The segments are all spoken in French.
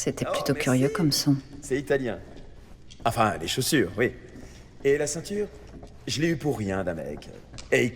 C'était Oh, plutôt merci. curieux comme son. C'est italien. Enfin, les chaussures, oui. Et la ceinture? Je l'ai eu pour rien d'un mec. Et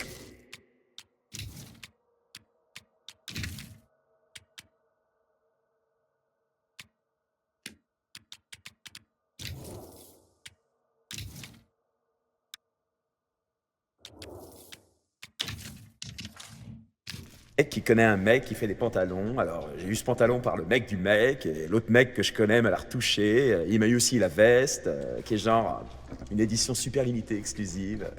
qui connaît un mec qui fait des pantalons. Alors, j'ai eu ce pantalon par le mec du mec, et l'autre mec que je connais me l'a retouché. Il m'a eu aussi la veste, qui est genre une édition super limitée, exclusive.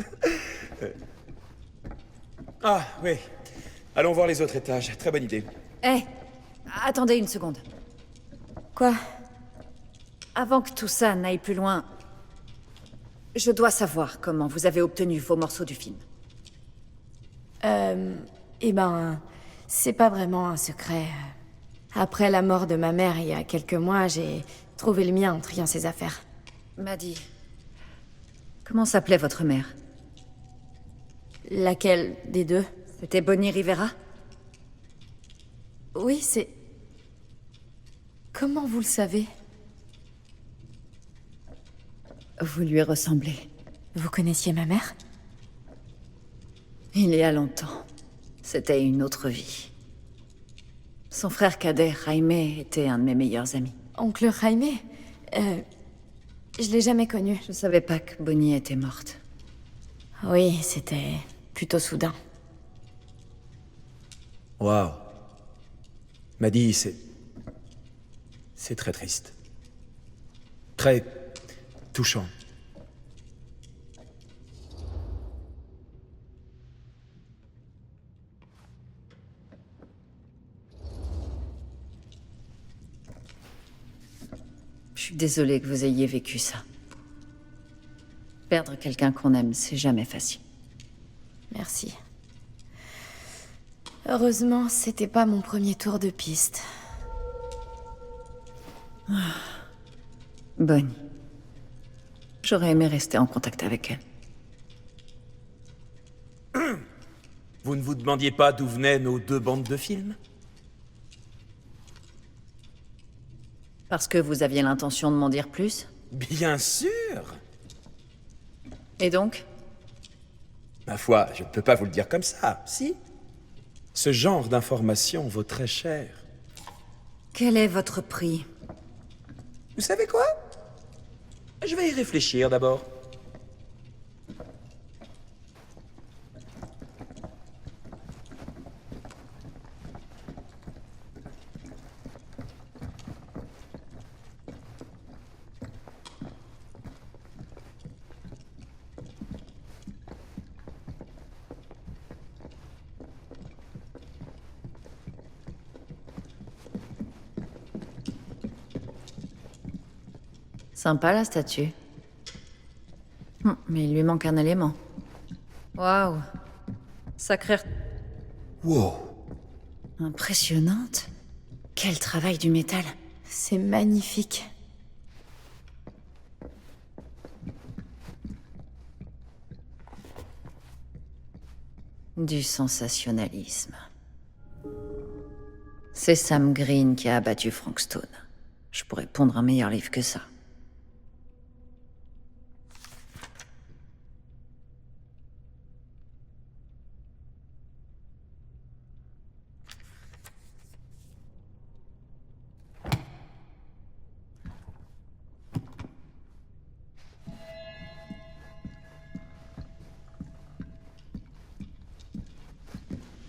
Ah, oui. Allons voir les autres étages. Très bonne idée. Hé, attendez une seconde. Quoi? Avant que tout ça n'aille plus loin, je dois savoir comment vous avez obtenu vos morceaux du film. Eh ben, c'est pas vraiment un secret. Après la mort de ma mère il y a quelques mois, j'ai trouvé le mien en triant ses affaires. Maddie, comment s'appelait votre mère? Laquelle des deux? C'était Bonnie Rivera? Oui, c'est... Comment vous le savez? Vous lui ressemblez. Vous connaissiez ma mère? Il y a longtemps. C'était une autre vie. Son frère cadet, Jaime, était un de mes meilleurs amis. Oncle Jaime? Je l'ai jamais connu. Je savais pas que Bonnie était morte. Oui, c'était plutôt soudain. Waouh. M'a dit, c'est très triste. Très touchant. Je suis désolée que vous ayez vécu ça. Perdre quelqu'un qu'on aime, c'est jamais facile. Merci. Heureusement, c'était pas mon premier tour de piste. Bonnie. J'aurais aimé rester en contact avec elle. Vous ne vous demandiez pas d'où venaient nos deux bandes de films? Parce que vous aviez l'intention de m'en dire plus? Bien sûr. Et donc? Ma foi, je ne peux pas vous le dire comme ça, si? Ce genre d'information vaut très cher. Quel est votre prix? Vous savez quoi? Je vais y réfléchir d'abord. Sympa la statue. Mais il lui manque un élément. Waouh. Sacrée... Wow. Impressionnante. Quel travail du métal. C'est magnifique. Du sensationnalisme. C'est Sam Green qui a abattu Frank Stone. Je pourrais pondre un meilleur livre que ça.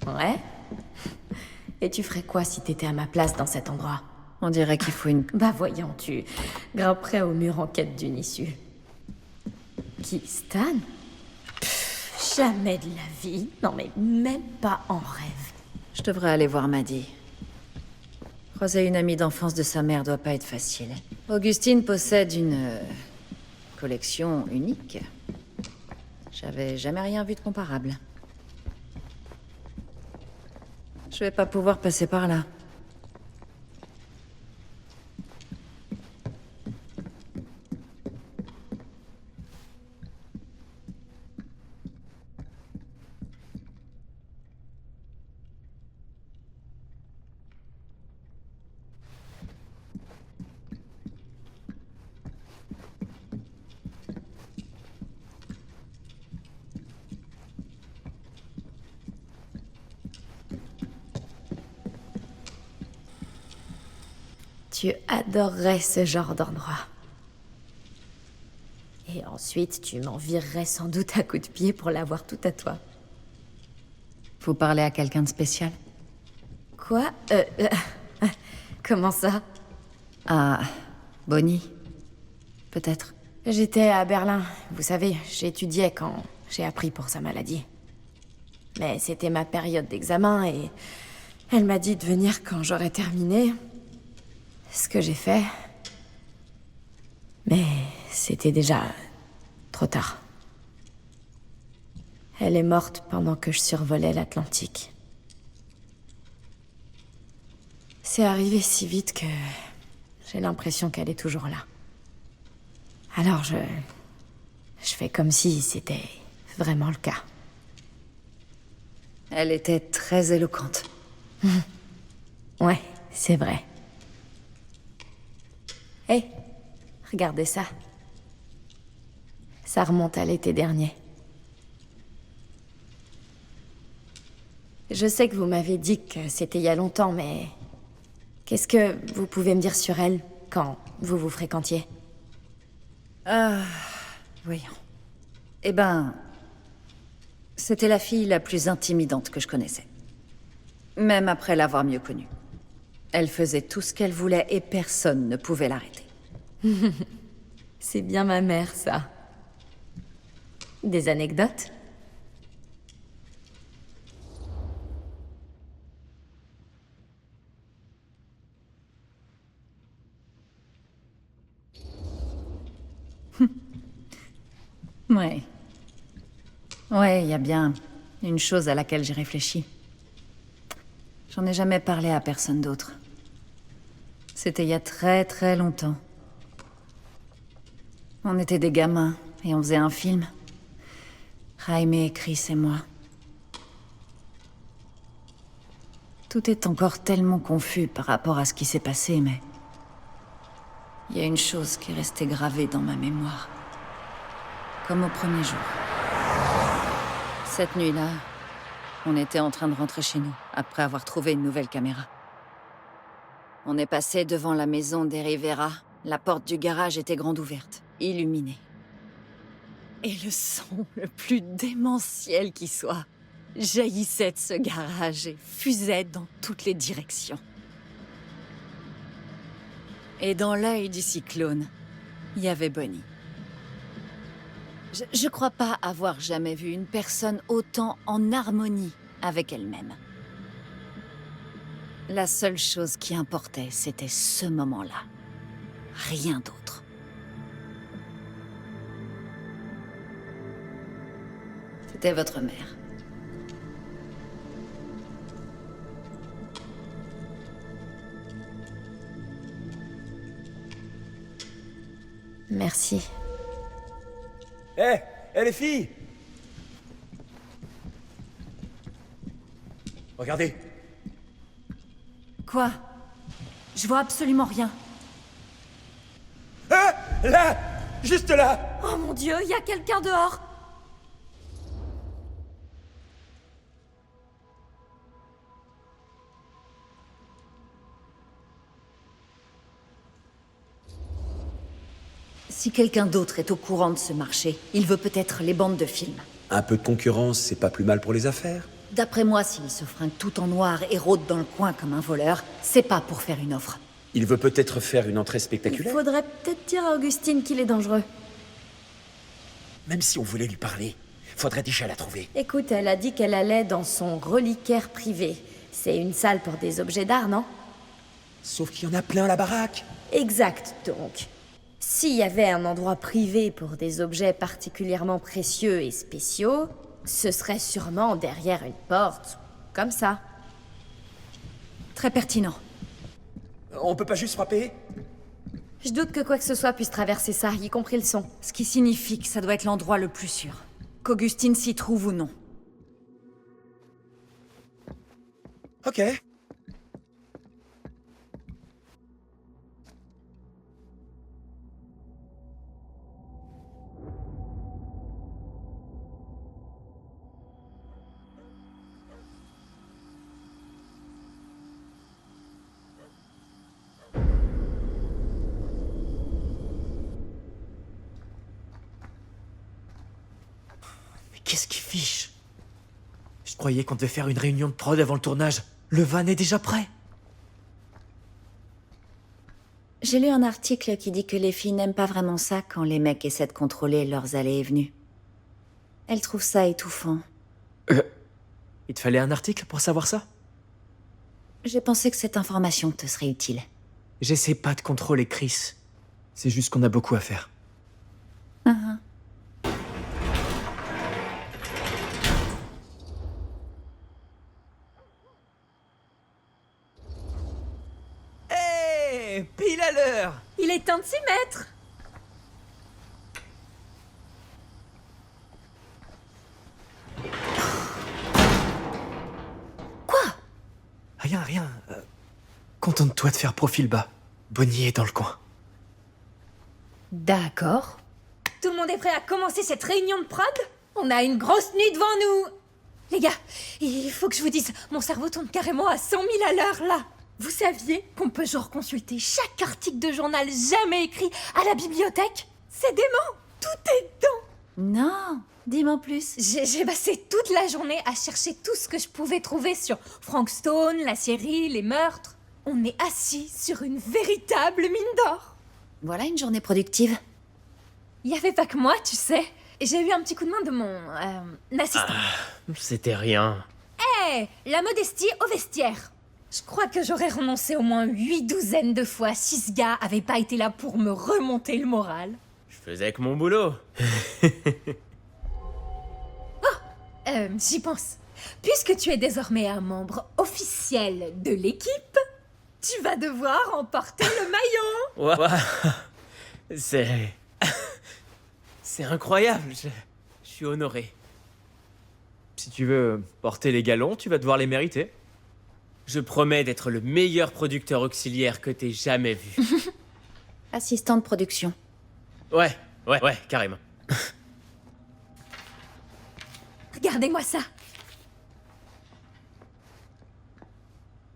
Ouais? Et tu ferais quoi si t'étais à ma place dans cet endroit? On dirait qu'il faut une... Bah voyons, tu grimperais au mur en quête d'une issue. Qui, Stan? Jamais de la vie. Non mais même pas en rêve. Je devrais aller voir Maddie. Croiser une amie d'enfance de sa mère doit pas être facile. Augustine possède une... collection unique. J'avais jamais rien vu de comparable. Je vais pas pouvoir passer par là. Tu adorerais ce genre d'endroit. Et ensuite, tu m'envirerais sans doute à coups de pied pour l'avoir tout à toi. Vous parlez à quelqu'un de spécial? Quoi Comment ça? Ah, Bonnie. Peut-être. J'étais à Berlin. Vous savez, j'étudiais quand j'ai appris pour sa maladie. Mais c'était ma période d'examen et elle m'a dit de venir quand j'aurais terminé. Ce que j'ai fait. Mais c'était déjà trop tard. Elle est morte pendant que je survolais l'Atlantique. C'est arrivé si vite que j'ai l'impression qu'elle est toujours là. Alors je fais comme si c'était vraiment le cas. Elle était très éloquente. Ouais, c'est vrai. Hé, regardez ça. Ça remonte à l'été dernier. Je sais que vous m'avez dit que c'était il y a longtemps, mais... Qu'est-ce que vous pouvez me dire sur elle, quand vous vous fréquentiez? Voyons. Eh ben... C'était la fille la plus intimidante que je connaissais. Même après l'avoir mieux connue. Elle faisait tout ce qu'elle voulait et personne ne pouvait l'arrêter. C'est bien ma mère, ça. Des anecdotes? Ouais. Ouais, il y a bien une chose à laquelle j'ai réfléchi. J'en ai jamais parlé à personne d'autre. C'était il y a très très longtemps. On était des gamins et on faisait un film. Jaime, Chris et moi. Tout est encore tellement confus par rapport à ce qui s'est passé, mais... Il y a une chose qui est restée gravée dans ma mémoire. Comme au premier jour. Cette nuit-là, on était en train de rentrer chez nous, après avoir trouvé une nouvelle caméra. On est passé devant la maison des Rivera. La porte du garage était grande ouverte, illuminée. Et le son le plus démentiel qui soit jaillissait de ce garage et fusait dans toutes les directions. Et dans l'œil du cyclone, il y avait Bonnie. Je crois pas avoir jamais vu une personne autant en harmonie avec elle-même. La seule chose qui importait, c'était ce moment-là. Rien d'autre. C'était votre mère. Merci. Hé, les filles! Regardez. Quoi? Je vois absolument rien. Ah! Là! Juste là! Oh mon Dieu, il y a quelqu'un dehors! Si quelqu'un d'autre est au courant de ce marché, il veut peut-être les bandes de films. Un peu de concurrence, c'est pas plus mal pour les affaires. D'après moi, s'il se fringue tout en noir et rôde dans le coin comme un voleur, c'est pas pour faire une offre. Il veut peut-être faire une entrée Il spectaculaire. faudrait peut-être dire à Augustine qu'il est dangereux. Même si on voulait lui parler, faudrait déjà la trouver. Écoute, elle a dit qu'elle allait dans son reliquaire privé. C'est une salle pour des objets d'art, non? Sauf qu'il y en a plein à la baraque. Exact, donc. S'il y avait un endroit privé pour des objets particulièrement précieux et spéciaux, ce serait sûrement derrière une porte, comme ça. Très pertinent. On peut pas juste frapper? Je doute que quoi que ce soit puisse traverser ça, y compris le son. Ce qui signifie que ça doit être l'endroit le plus sûr. Qu'Augustine s'y trouve ou non. Ok. qu'est-ce qui fiche? Je croyais qu'on devait faire une réunion de prod avant le tournage. Le van est déjà prêt. J'ai lu un article qui dit que les filles n'aiment pas vraiment ça quand les mecs essaient de contrôler leurs allées et venues. Elles trouvent ça étouffant. Il te fallait un article pour savoir ça? J'ai pensé que cette information te serait utile. J'essaie pas de contrôler Chris. C'est juste qu'on a beaucoup à faire. Uh-huh. Hé, pile à l'heure! Il est temps de s'y mettre. Rien. Contente-toi de faire profil bas. Bonnie est dans le coin. D'accord. Tout le monde est prêt à commencer cette réunion de prod? On a une grosse nuit devant nous. Les gars, il faut que je vous dise, mon cerveau tourne carrément à 100 000 à l'heure, là. Vous saviez qu'on peut genre consulter chaque article de journal jamais écrit à la bibliothèque? C'est dément. Tout est dedans. Non, dis-moi plus. J'ai passé toute la journée à chercher tout ce que je pouvais trouver sur Frank Stone, la série, les meurtres. On est assis sur une véritable mine d'or. Voilà une journée productive. Il y avait pas que moi, tu sais. Et j'ai eu un petit coup de main de mon assistant. C'était rien. Hé, la modestie au vestiaire. Je crois que j'aurais renoncé au moins 8 douzaines de fois si ce gars avait pas été là pour me remonter le moral. Je faisais que mon boulot. J'y pense. Puisque tu es désormais un membre officiel de l'équipe, tu vas devoir emporter le maillot. Ouah. C'est... C'est incroyable. Je suis honoré. Si tu veux porter les galons, tu vas devoir les mériter. Je promets d'être le meilleur producteur auxiliaire que t'aies jamais vu. Assistant de production. Ouais, carrément. Regardez-moi ça.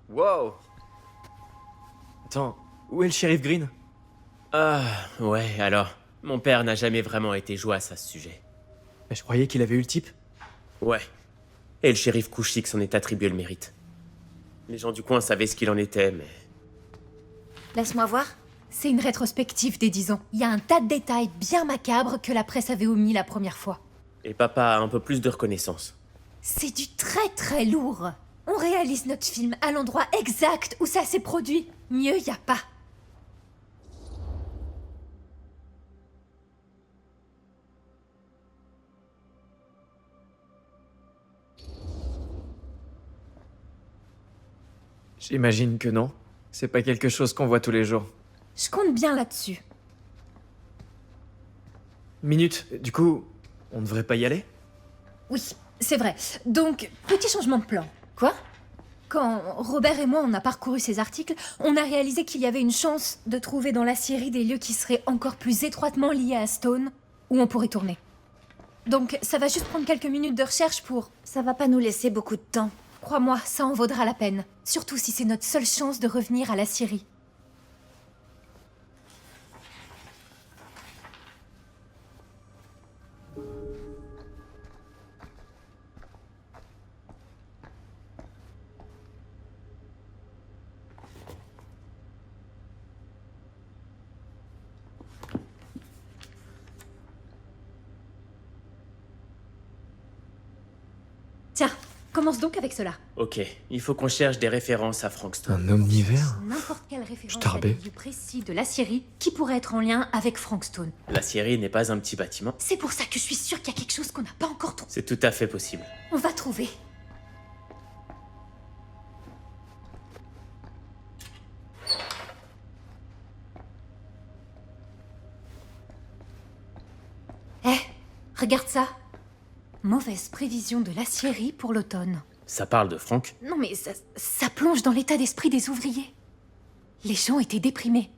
Wow. Attends, où est le shérif Green? Ah, ouais, alors. Mon père n'a jamais vraiment été joyeux à ce sujet. Mais je croyais qu'il avait eu le type. Ouais. Et le shérif Couchic s'en est attribué le mérite. Les gens du coin savaient ce qu'il en était, mais... Laisse-moi voir. C'est une rétrospective des 10 ans. Il y a un tas de détails bien macabres que la presse avait omis la première fois. Et papa a un peu plus de reconnaissance. C'est du très très lourd. On réalise notre film à l'endroit exact où ça s'est produit. Mieux y a pas. J'imagine que non. C'est pas quelque chose qu'on voit tous les jours. Je compte bien là-dessus. Minute, du coup, on devrait pas y aller? Oui, c'est vrai. Donc, petit changement de plan. Quoi? Quand Robert et moi on a parcouru ces articles, on a réalisé qu'il y avait une chance de trouver dans la série des lieux qui seraient encore plus étroitement liés à Stone, où on pourrait tourner. Donc ça va juste prendre quelques minutes de recherche pour... Ça va pas nous laisser beaucoup de temps. Crois-moi, ça en vaudra la peine. Surtout si c'est notre seule chance de revenir à la Syrie. Tiens, commence donc avec cela. Ok, il faut qu'on cherche des références à Frank Stone. Un omnivore? N'importe quelle référence à Starbé. des lieux précis de la Syrie qui pourrait être en lien avec Frank Stone. La Syrie n'est pas un petit bâtiment. C'est pour ça que je suis sûre qu'il y a quelque chose qu'on n'a pas encore trouvé. C'est tout à fait possible. On va trouver. Regarde ça. Mauvaise prévision de l'acierie pour l'automne. Ça parle de Frank? Non mais ça plonge dans l'état d'esprit des ouvriers. Les gens étaient déprimés.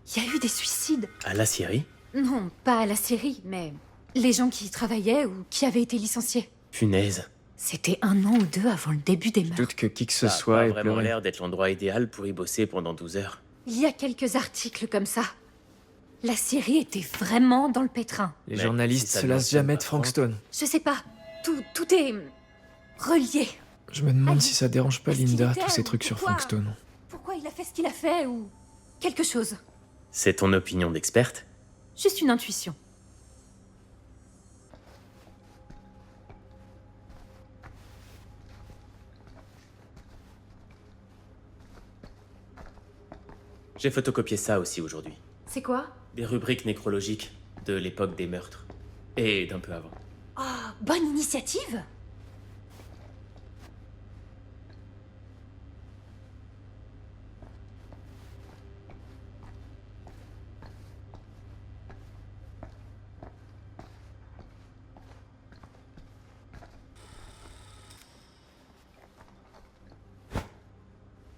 Il y a eu des suicides. À la Syrie? Non, pas à l'acierie, mais les gens qui y travaillaient ou qui avaient été licenciés. Punaise. C'était 1 an ou 2 avant le début des Je meurtres. doute que qui que ce Ça a soit pas ait vraiment pleuré. l'air d'être l'endroit idéal pour y bosser pendant 12 heures. Il y a quelques articles comme ça. La série était vraiment dans le pétrin. Les Mais journalistes si ça se ne lassent mentionne jamais pas de Frank Frank. Stone. Je sais pas, Tout est relié. Je me demande Allez, si ça dérange pas est-ce qu'il Linda, était tous ces ou trucs sur pourquoi Frankstone. Pourquoi il a fait ce qu'il a fait ou quelque chose? C'est ton opinion d'experte? Juste une intuition. J'ai photocopié ça aussi aujourd'hui. C'est quoi? Des rubriques nécrologiques de l'époque des meurtres. Et d'un peu avant. Oh, bonne initiative!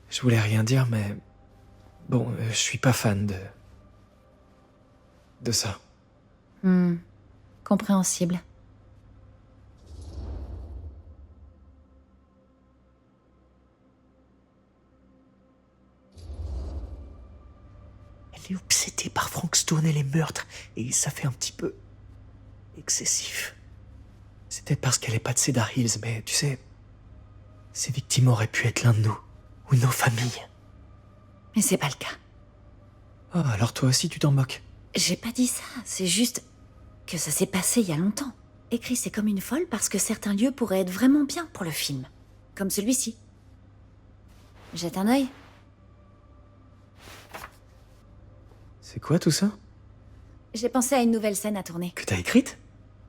Je voulais rien dire, mais... Bon, je suis pas fan de ça. Compréhensible. Elle est obsédée par Frankstone et les meurtres, et ça fait un petit peu... excessif. C'est peut-être parce qu'elle est pas de Cedar Hills, mais tu sais... Ces victimes auraient pu être l'un de nous, ou nos familles. Mais c'est pas le cas. Oh, alors toi aussi tu t'en moques. J'ai pas dit ça, c'est juste que ça s'est passé il y a longtemps. Et Chris est comme une folle parce que certains lieux pourraient être vraiment bien pour le film. Comme celui-ci. Jette un œil. C'est quoi tout ça? J'ai pensé à une nouvelle scène à tourner. Que t'as écrite?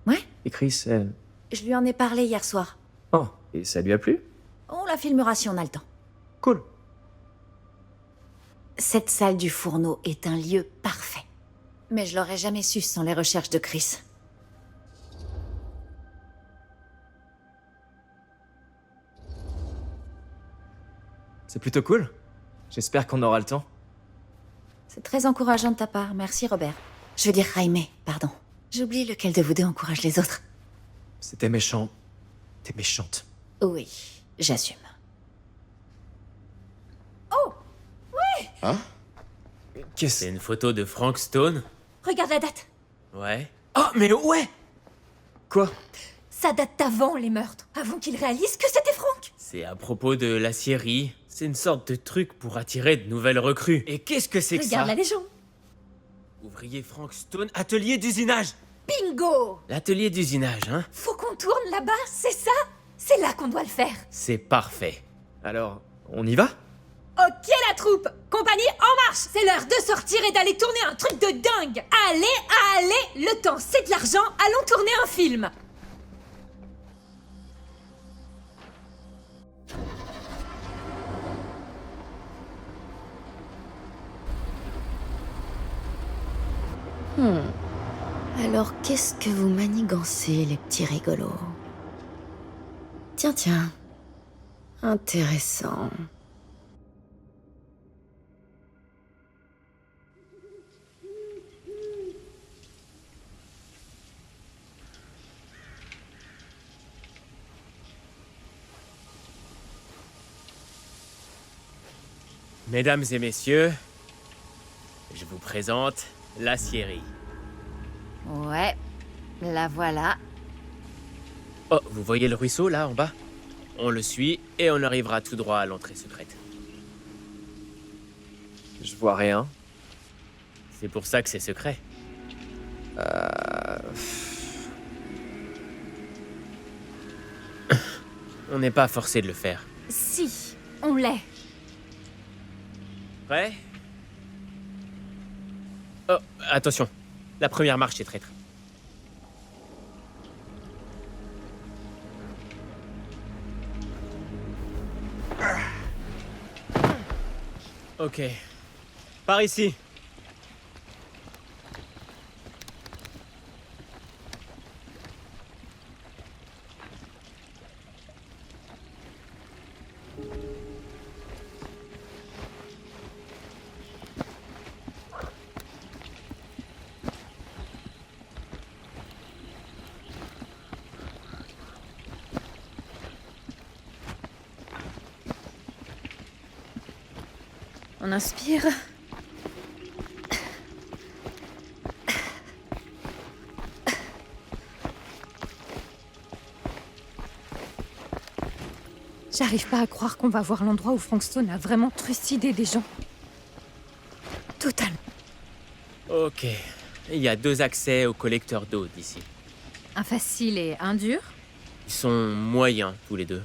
Ouais, Et Chris, elle... je lui en ai parlé hier soir. Oh, et ça lui a plu? On la filmera si on a le temps. Cool. Cette salle du fourneau est un lieu parfait. Mais je l'aurais jamais su sans les recherches de Chris. C'est plutôt cool. J'espère qu'on aura le temps. C'est très encourageant de ta part, merci Robert. Je veux dire Jaime, pardon. J'oublie lequel de vous deux encourage les autres. C'était méchant. T'es méchante. Oui, j'assume. Qu'est-ce... C'est une photo de Frank Stone? Regarde la date. Ouais. Oh, mais ouais! Quoi? Ça date d'avant les meurtres, avant qu'il réalise que c'était Frank. C'est à propos de l'acierie. C'est une sorte de truc pour attirer de nouvelles recrues. Et qu'est-ce que c'est que Regarde ça? la légende. Ouvrier Frank Stone, atelier d'usinage. Bingo! L'atelier d'usinage, hein? Faut qu'on tourne là-bas, c'est ça? C'est là qu'on doit le faire. C'est parfait. Alors, on y va? Ok la troupe, compagnie en marche. C'est l'heure de sortir et d'aller tourner un truc de dingue. Allez, le temps c'est de l'argent, allons tourner un film. Alors qu'est-ce que vous manigancez, les petits rigolos? Tiens. Intéressant. Mesdames et messieurs, je vous présente l'acierie. Ouais, la voilà. Oh, vous voyez le ruisseau là en bas? On le suit et on arrivera tout droit à l'entrée secrète. Je vois rien. C'est pour ça que c'est secret. On n'est pas forcé de le faire. Si, on l'est. Prêt? Oh, attention. La première marche est traître. Ok. Par ici. On inspire. J'arrive pas à croire qu'on va voir l'endroit où Frankstone a vraiment trucidé des gens. Totalement. Ok. Il y a 2 accès au collecteur d'eau d'ici. Un facile et un dur. Ils sont moyens, tous les deux.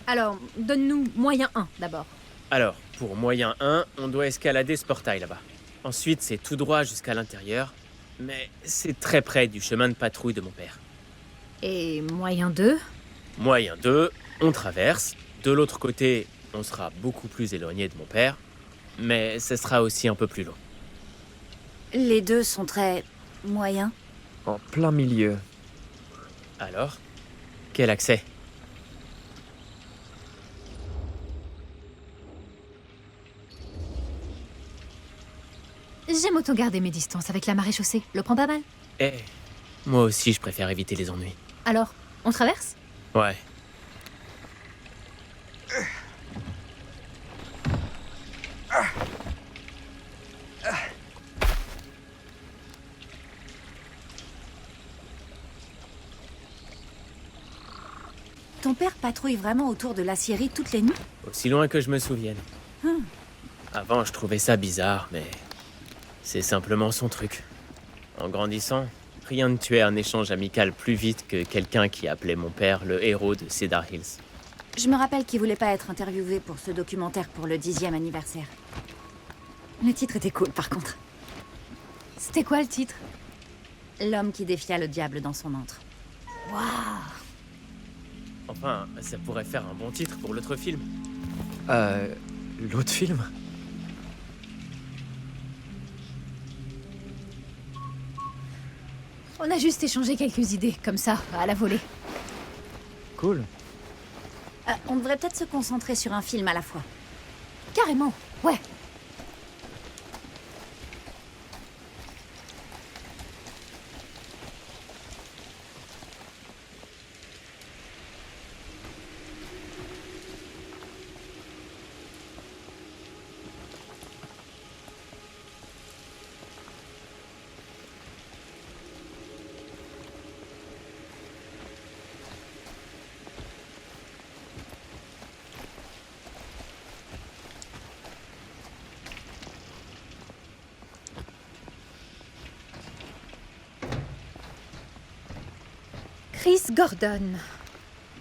Alors, donne-nous moyen 1 d'abord. Alors, pour moyen 1, on doit escalader ce portail là-bas. Ensuite, c'est tout droit jusqu'à l'intérieur. Mais c'est très près du chemin de patrouille de mon père. Et moyen 2? Moyen 2, on traverse. De l'autre côté, on sera beaucoup plus éloigné de mon père. Mais ce sera aussi un peu plus long. Les deux sont très moyens. En plein milieu. Alors, quel accès? J'aime autant garder mes distances avec la maréchaussée. Le prends pas mal. Eh, moi aussi, je préfère éviter les ennuis. Alors, on traverse? Ouais. Ton père patrouille vraiment autour de la Syrie toutes les nuits? Aussi loin que je me souvienne. Avant, je trouvais ça bizarre, mais c'est simplement son truc. En grandissant, rien ne tuait un échange amical plus vite que quelqu'un qui appelait mon père le héros de Cedar Hills. Je me rappelle qu'il voulait pas être interviewé pour ce documentaire pour le 10e anniversaire. Le titre était cool, par contre. C'était quoi le titre? L'homme qui défia le diable dans son antre. Enfin, ça pourrait faire un bon titre pour l'autre film. L'autre film? On a juste échangé quelques idées, comme ça, à la volée. Cool. On devrait peut-être se concentrer sur un film à la fois. Carrément, ouais. Chris Gordon,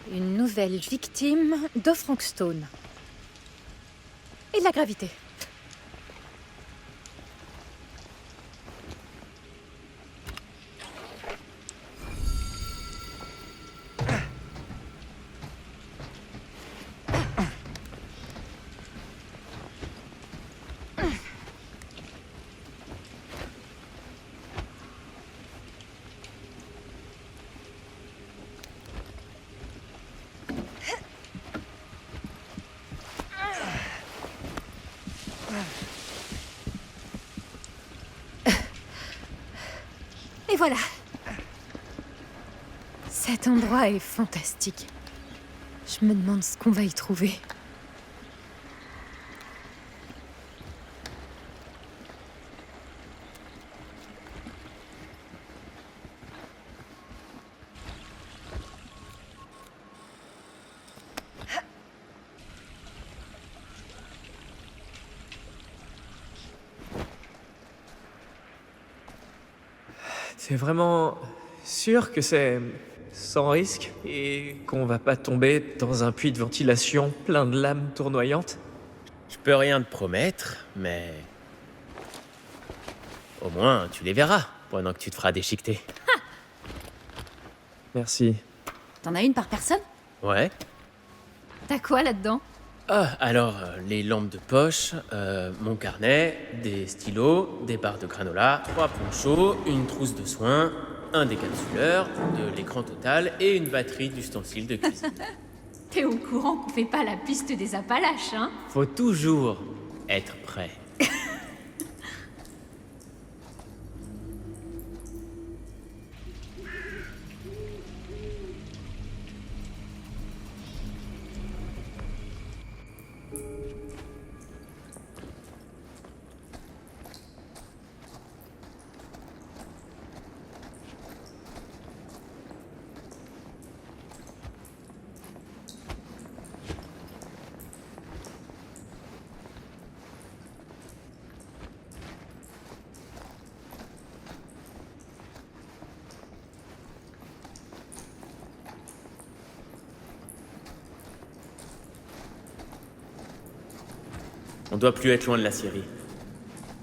une nouvelle victime de Frankstone. Et de la gravité. Et voilà. Cet endroit est fantastique. Je me demande ce qu'on va y trouver. T'es vraiment sûr que c'est sans risque et qu'on va pas tomber dans un puits de ventilation plein de lames tournoyantes? Je peux rien te promettre, mais... Au moins, tu les verras pendant que tu te feras déchiqueter. Merci. T'en as une par personne? Ouais. T'as quoi là-dedans? Ah, alors, les lampes de poche, mon carnet, des stylos, des barres de granola, 3 ponchos, une trousse de soins, un décapsuleur, de l'écran total et une batterie d'ustensiles de cuisine. T'es au courant qu'on fait pas la piste des Appalaches, hein? Faut toujours être prêt. On doit plus être loin de la scierie.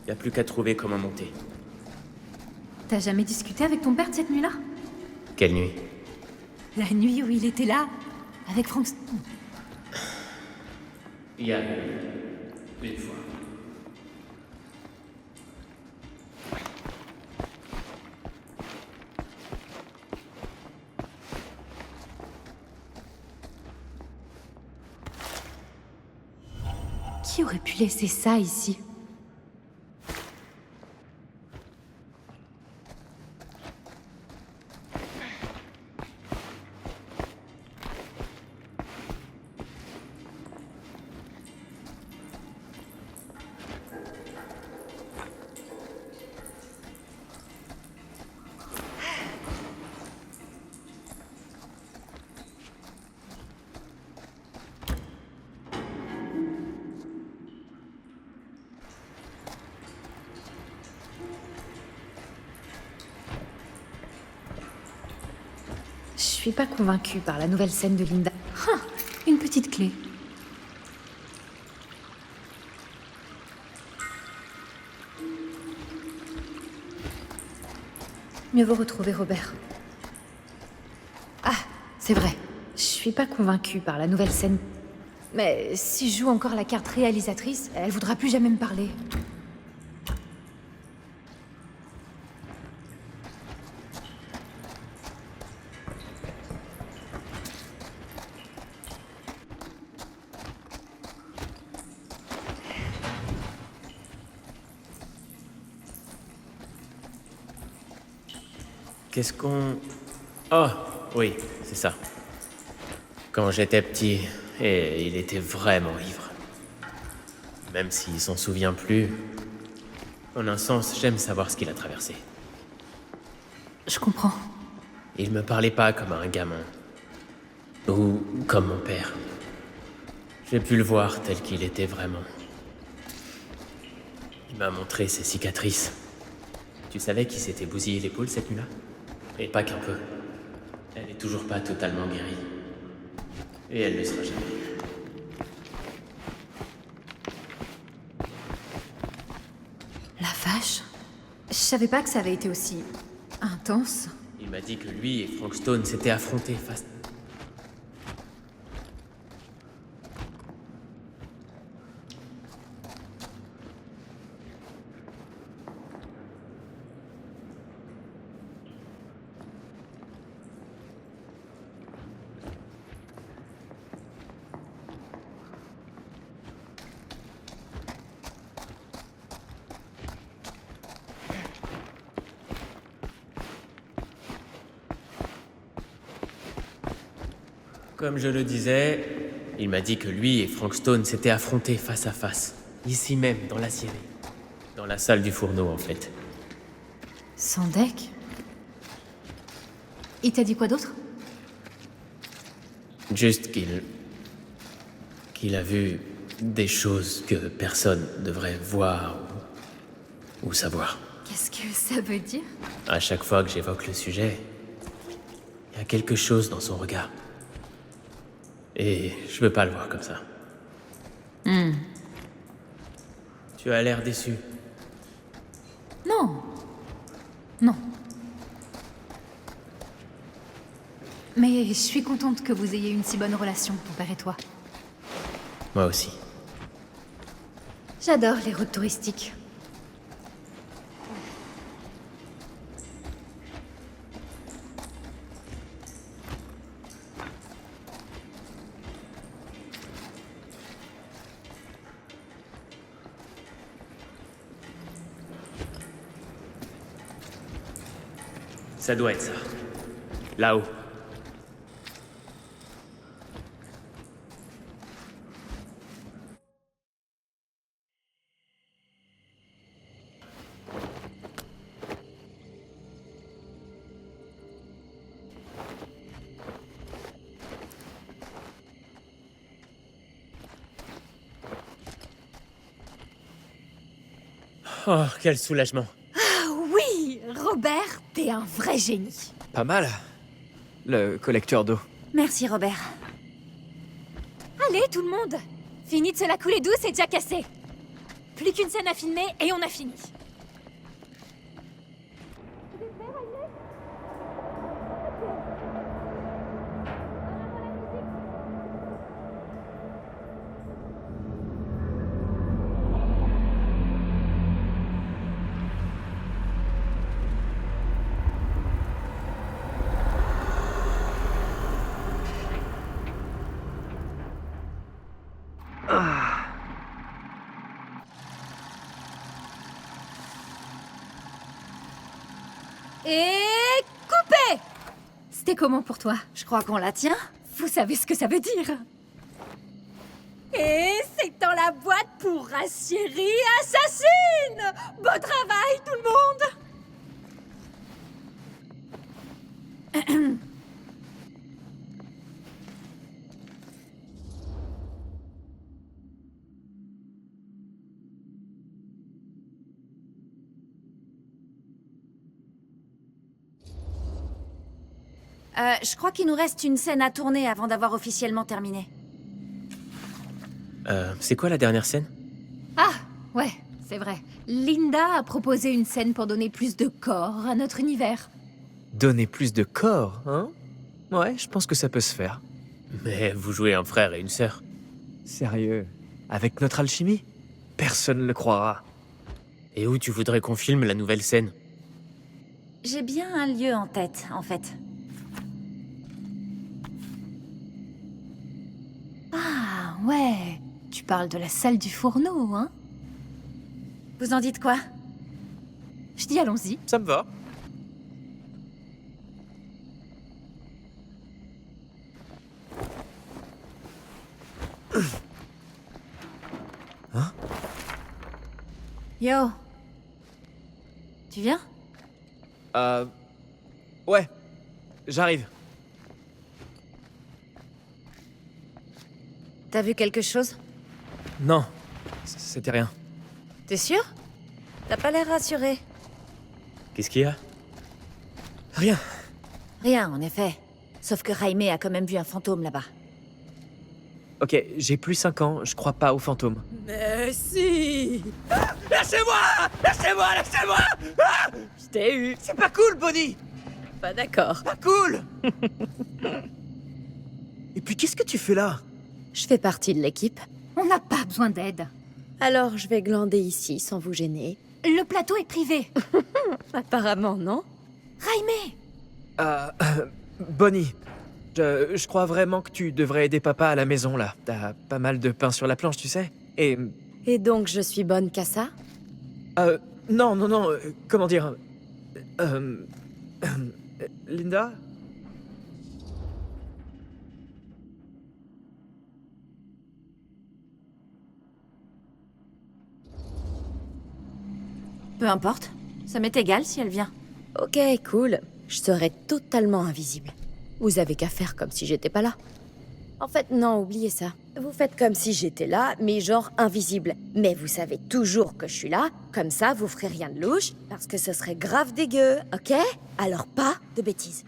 Y a plus qu'à trouver comment monter. T'as jamais discuté avec ton père de cette nuit-là? Quelle nuit? La nuit où il était là, avec Frank... Il y a une fois. Qui aurait pu laisser ça ici? Je suis pas convaincue par la nouvelle scène de Linda. Ah, une petite clé. Mieux vaut retrouver Robert. Ah, c'est vrai. Je suis pas convaincue par la nouvelle scène. Mais si je joue encore la carte réalisatrice, elle voudra plus jamais me parler. Qu'est-ce qu'on... Oh, oui, c'est ça. Quand j'étais petit, et il était vraiment ivre. Même s'il s'en souvient plus, en un sens, j'aime savoir ce qu'il a traversé. Je comprends. Il me parlait pas comme un gamin. Ou comme mon père. J'ai pu le voir tel qu'il était vraiment. Il m'a montré ses cicatrices. Tu savais qu'il s'était bousillé l'épaule cette nuit-là? Et pas qu'un peu. Elle est toujours pas totalement guérie. Et elle ne sera jamais. La vache. Je savais pas que ça avait été aussi... intense. Il m'a dit que lui et Frank Stone s'étaient affrontés face... Comme je le disais, il m'a dit que lui et Frank Stone s'étaient affrontés face à face. Ici même, dans la scierie. Dans la salle du fourneau, en fait. Sandek? Il t'a dit quoi d'autre? Juste qu'il a vu des choses que personne devrait voir ou savoir. Qu'est-ce que ça veut dire? À chaque fois que j'évoque le sujet, il y a quelque chose dans son regard. Et je veux pas le voir comme ça. Tu as l'air déçu. Non. Non. Mais je suis contente que vous ayez une si bonne relation, ton père et toi. Moi aussi. J'adore les routes touristiques. Ça doit être ça. Là-haut. Oh, quel soulagement. Oui, Robert, t'es un vrai génie. Pas mal. Le collecteur d'eau. Merci, Robert. Allez, tout le monde. Fini de se la couler douce et déjà cassé. plus qu'une scène à filmer et on a fini. Et coupé! C'était comment pour toi? Je crois qu'on la tient. Vous savez ce que ça veut dire? Et c'est dans la boîte pour Ratieri assassine! Bon travail tout le monde! Je crois qu'il nous reste une scène à tourner avant d'avoir officiellement terminé. C'est quoi la dernière scène? Ah, ouais, c'est vrai. Linda a proposé une scène pour donner plus de corps à notre univers. Donner plus de corps, hein? Ouais, je pense que ça peut se faire. Mais vous jouez un frère et une sœur. Sérieux? Avec notre alchimie? Personne ne le croira. Et où tu voudrais qu'on filme la nouvelle scène? J'ai bien un lieu en tête, en fait. Ah, ouais. Tu parles de la salle du fourneau, hein? Vous en dites quoi? Je dis allons-y. Ça me va. Yo. Tu viens? Ouais. J'arrive. T'as vu quelque chose? Non. C'était rien. T'es sûr? T'as pas l'air rassuré. Qu'est-ce qu'il y a? Rien. Rien, en effet. Sauf que Jaime a quand même vu un fantôme là-bas. Ok, j'ai plus 5 ans, je crois pas aux fantômes. Mais si! Lâchez-moi! Lâchez-moi! Lâchez-moi! Ah, Je t'ai eu. c'est pas cool, Bonnie! Pas d'accord. Pas cool! Et puis qu'est-ce que tu fais là? Je fais partie de l'équipe. On n'a pas besoin d'aide. Alors je vais glander ici sans vous gêner. Le plateau est privé. Apparemment, non? Jaime! Bonnie, je crois vraiment que tu devrais aider papa à la maison, là. T'as pas mal de pain sur la planche, tu sais. Et... Et donc je suis bonne qu'à ça? non, comment dire... Linda? Peu importe. Ça m'est égal si elle vient. Ok, cool. Je serai totalement invisible. Vous avez qu'à faire comme si j'étais pas là. En fait, non, oubliez ça. Vous faites comme si j'étais là, mais genre invisible. Mais vous savez toujours que je suis là, comme ça vous ferez rien de louche, parce que ce serait grave dégueu, ok? Alors pas de bêtises.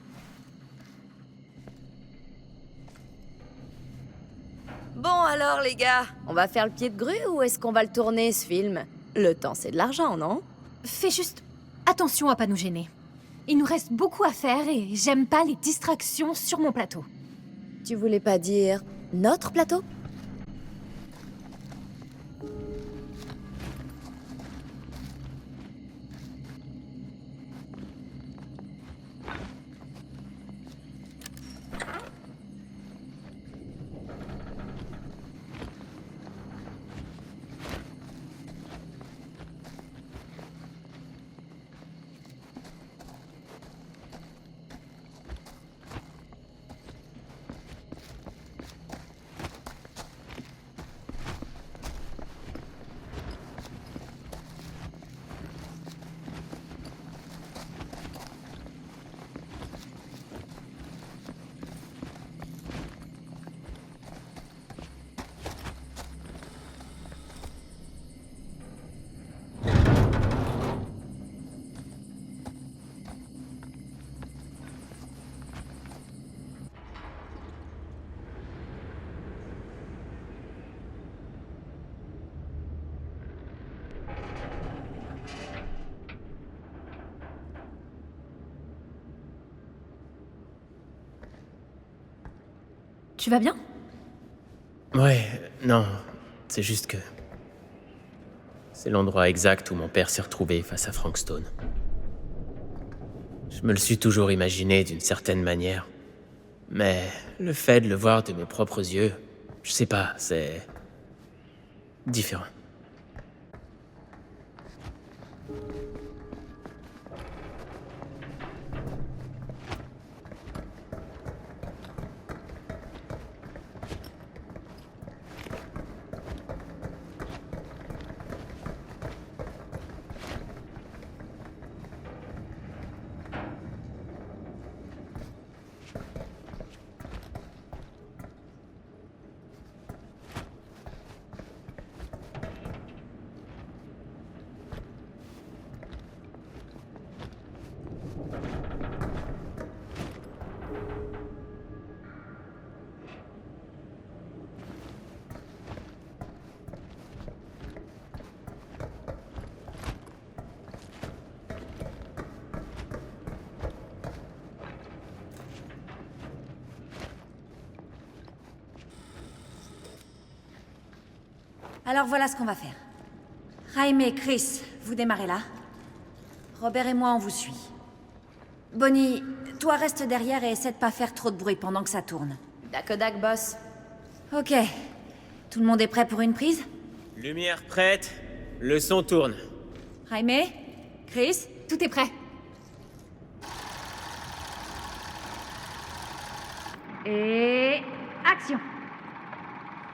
Bon alors les gars, on va faire le pied de grue ou est-ce qu'on va le tourner ce film? Le temps c'est de l'argent, non? Fais juste attention à pas nous gêner. Il nous reste beaucoup à faire et j'aime pas les distractions sur mon plateau. Tu voulais pas dire notre plateau? Tu vas bien? Ouais, non, c'est juste que... C'est l'endroit exact où mon père s'est retrouvé face à Frank Stone. Je me le suis toujours imaginé d'une certaine manière. Mais le fait de le voir de mes propres yeux, je sais pas, c'est... différent. Alors voilà ce qu'on va faire. Jaime et Chris, vous démarrez là. Robert et moi, on vous suit. Bonnie, toi reste derrière et essaie de pas faire trop de bruit pendant que ça tourne. Dac, boss. Ok. Tout le monde est prêt pour une prise? Lumière prête, le son tourne. Jaime? Chris? Tout est prêt. Et... action!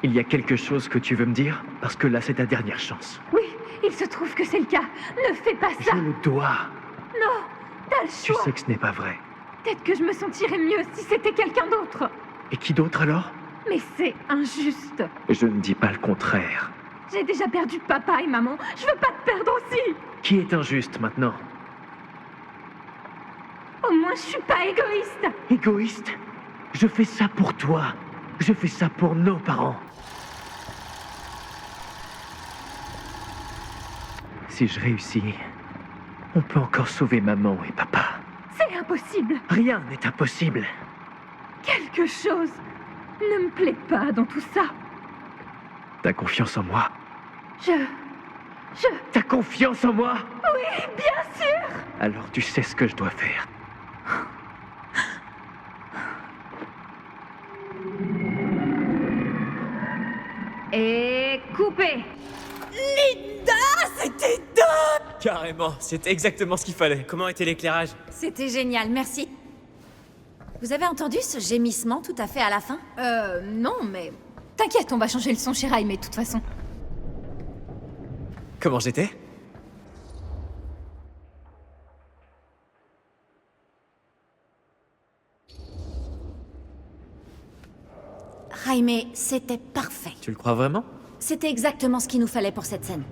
Il y a quelque chose que tu veux me dire? Parce que là, c'est ta dernière chance. Oui, il se trouve que c'est le cas. Ne fais pas ça! Je le dois. Non! T'as le Tu choix! sais que ce n'est pas vrai. Peut-être que je me sentirais mieux si c'était quelqu'un d'autre. Et qui d'autre alors? Mais c'est injuste. Je ne dis pas le contraire. J'ai déjà perdu papa et maman. Je veux pas te perdre aussi. Qui est injuste maintenant? Au moins, je suis pas égoïste. Égoïste? Je fais ça pour toi. Je fais ça pour nos parents. Si je réussis, on peut encore sauver maman et papa. C'est impossible. Rien n'est impossible. Quelque chose ne me plaît pas dans tout ça. T'as confiance en moi? Je... T'as confiance en moi? Oui, bien sûr. Alors tu sais ce que je dois faire. Et coupé. Carrément, c'était exactement ce qu'il fallait. Comment était l'éclairage? C'était génial, merci. Vous avez entendu ce gémissement tout à fait à la fin? Non, mais... T'inquiète, on va changer le son chez Raime, de toute façon. Comment j'étais? Jaime, c'était parfait. Tu le crois vraiment? C'était exactement ce qu'il nous fallait pour cette scène.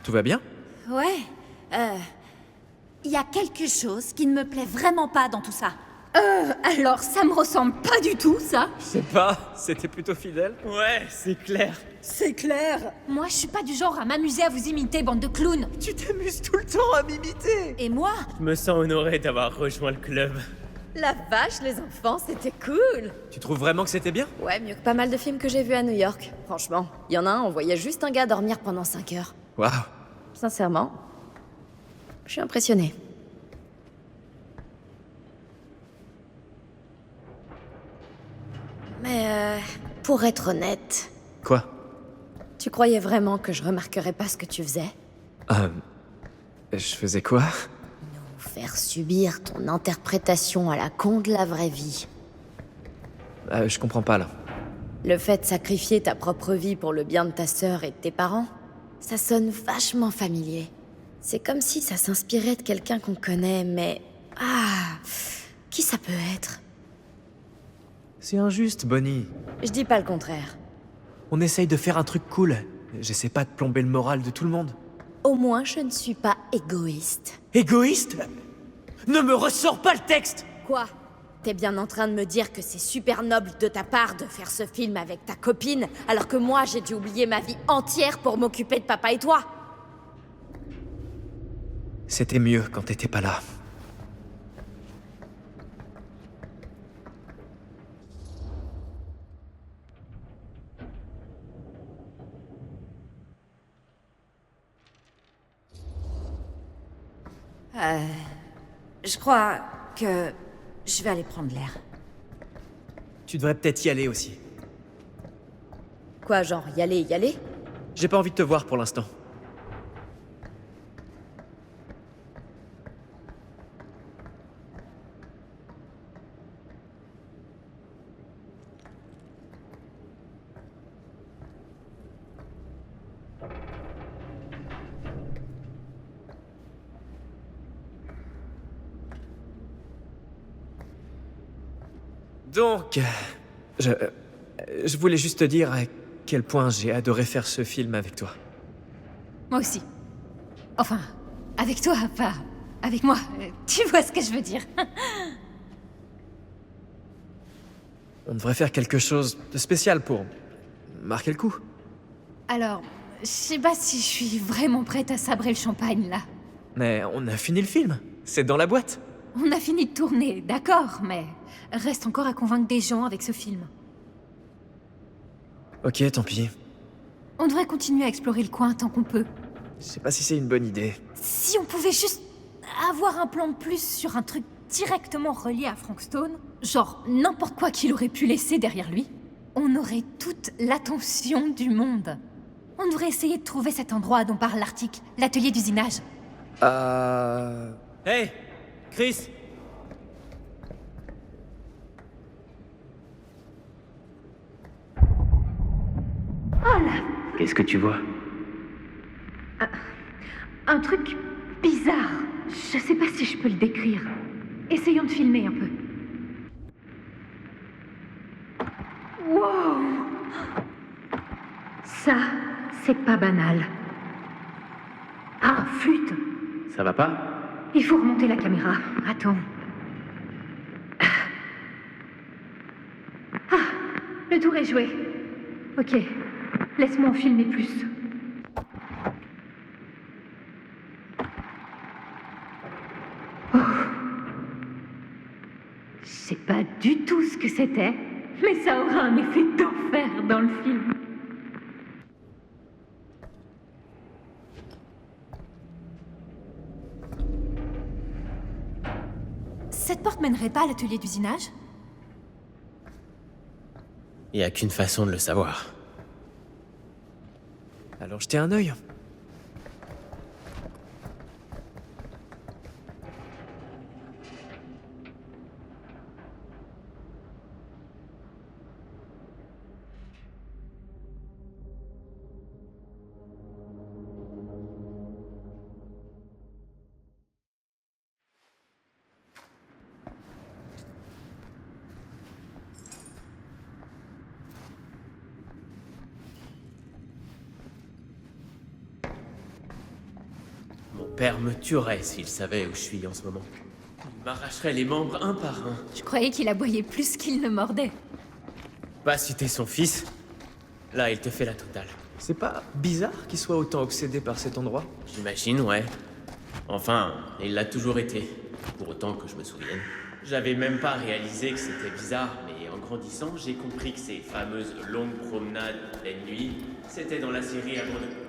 Tout va bien? Ouais, il y a quelque chose qui ne me plaît vraiment pas dans tout ça. Alors, ça me ressemble pas du tout, ça. Je sais pas, c'était plutôt fidèle. Ouais, c'est clair. C'est clair. Moi, je suis pas du genre à m'amuser à vous imiter, bande de clowns. Tu t'amuses tout le temps à m'imiter. Et moi? Je me sens honoré d'avoir rejoint le club. La vache, les enfants, c'était cool. Tu trouves vraiment que c'était bien? Ouais, mieux que pas mal de films que j'ai vus à New York. Franchement, il y en a un, on voyait juste un gars dormir pendant 5 heures. Waouh. Sincèrement, je suis impressionnée. Mais pour être honnête, Quoi? tu croyais vraiment que je remarquerais pas ce que tu faisais? Je faisais quoi? Nous faire subir ton interprétation à la con de la vraie vie. Je comprends pas là. Le fait de sacrifier ta propre vie pour le bien de ta sœur et de tes parents, ça sonne vachement familier. C'est comme si ça s'inspirait de quelqu'un qu'on connaît, mais... Ah... Qui ça peut être? C'est injuste, Bonnie. Je dis pas le contraire. On essaye de faire un truc cool. J'essaie pas de plomber le moral de tout le monde. Au moins, je ne suis pas égoïste. Égoïste? Ne me ressors pas le texte! Quoi? T'es bien en train de me dire que c'est super noble de ta part de faire ce film avec ta copine, alors que moi, j'ai dû oublier ma vie entière pour m'occuper de papa et toi? C'était mieux quand t'étais pas là. Je crois que je vais aller prendre l'air. Tu devrais peut-être y aller aussi. Quoi, genre y aller? J'ai pas envie de te voir pour l'instant. Donc, je voulais juste te dire à quel point j'ai adoré faire ce film avec toi. Moi aussi. Enfin, avec toi, pas avec moi. Tu vois ce que je veux dire. On devrait faire quelque chose de spécial pour marquer le coup. Alors, je sais pas si je suis vraiment prête à sabrer le champagne, là. Mais on a fini le film. C'est dans la boîte. On a fini de tourner, d'accord, mais reste encore à convaincre des gens avec ce film. Ok, tant pis. On devrait continuer à explorer le coin tant qu'on peut. Je sais pas si c'est une bonne idée. Si on pouvait juste avoir un plan de plus sur un truc directement relié à Frankstone, genre n'importe quoi qu'il aurait pu laisser derrière lui, on aurait toute l'attention du monde. On devrait essayer de trouver cet endroit dont parle l'article, l'atelier d'usinage. Hey, Chris! Qu'est-ce que tu vois? Un truc bizarre. Je sais pas si je peux le décrire. Essayons de filmer un peu. Wow! Ça, c'est pas banal. Ah, flûte! Ça va pas? Il faut remonter la caméra. Attends. Ah, le tour est joué. Ok, laisse-moi en filmer plus. Oh. Je sais pas du tout ce que c'était, mais ça aura un effet d'enfer dans le film. Cette porte mènerait pas à l'atelier d'usinage? Y a qu'une façon de le savoir. Alors jetez un œil. Mon père me tuerait s'il savait où je suis en ce moment. Il m'arracherait les membres un par un. Je croyais qu'il aboyait plus qu'il ne mordait. Pas si t'es son fils. Là, il te fait la totale. C'est pas bizarre qu'il soit autant obsédé par cet endroit? J'imagine, ouais. Enfin, il l'a toujours été. Pour autant que je me souvienne. J'avais même pas réalisé que c'était bizarre, mais en grandissant, j'ai compris que ces fameuses longues promenades en pleine nuit, c'était dans la série avant de...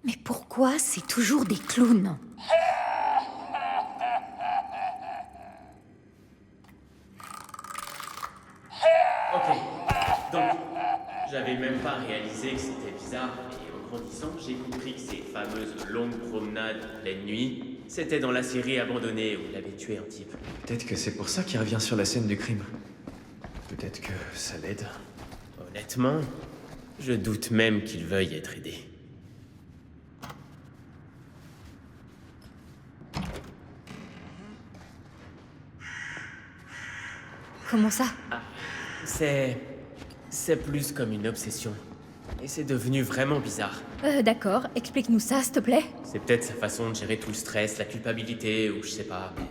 Mais pourquoi c'est toujours des clowns? Ok. Donc, j'avais même pas réalisé que c'était bizarre, mais en grandissant, j'ai compris que ces fameuses longues promenades en pleine nuit, c'était dans la série abandonnée où il avait tué un type. Peut-être que c'est pour ça qu'il revient sur la scène du crime. Peut-être que ça l'aide. Honnêtement, je doute même qu'il veuille être aidé. Comment ça? C'est plus comme une obsession. Et c'est devenu vraiment bizarre. D'accord, explique-nous ça, s'il te plaît. C'est peut-être sa façon de gérer tout le stress, la culpabilité, ou je sais pas, mais...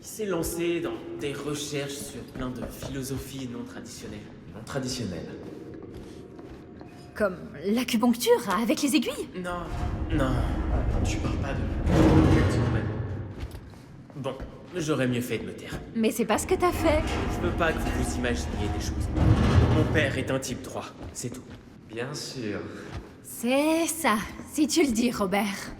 Il s'est lancé dans des recherches sur plein de philosophies non traditionnelles. Non traditionnel. Comme l'acupuncture avec les aiguilles. Non, je parle pas de... Bon, j'aurais mieux fait de me taire. Mais c'est pas ce que t'as fait. Je veux pas que vous vous imaginiez des choses. Mon père est un type droit, c'est tout. Bien sûr. C'est ça, si tu le dis, Robert.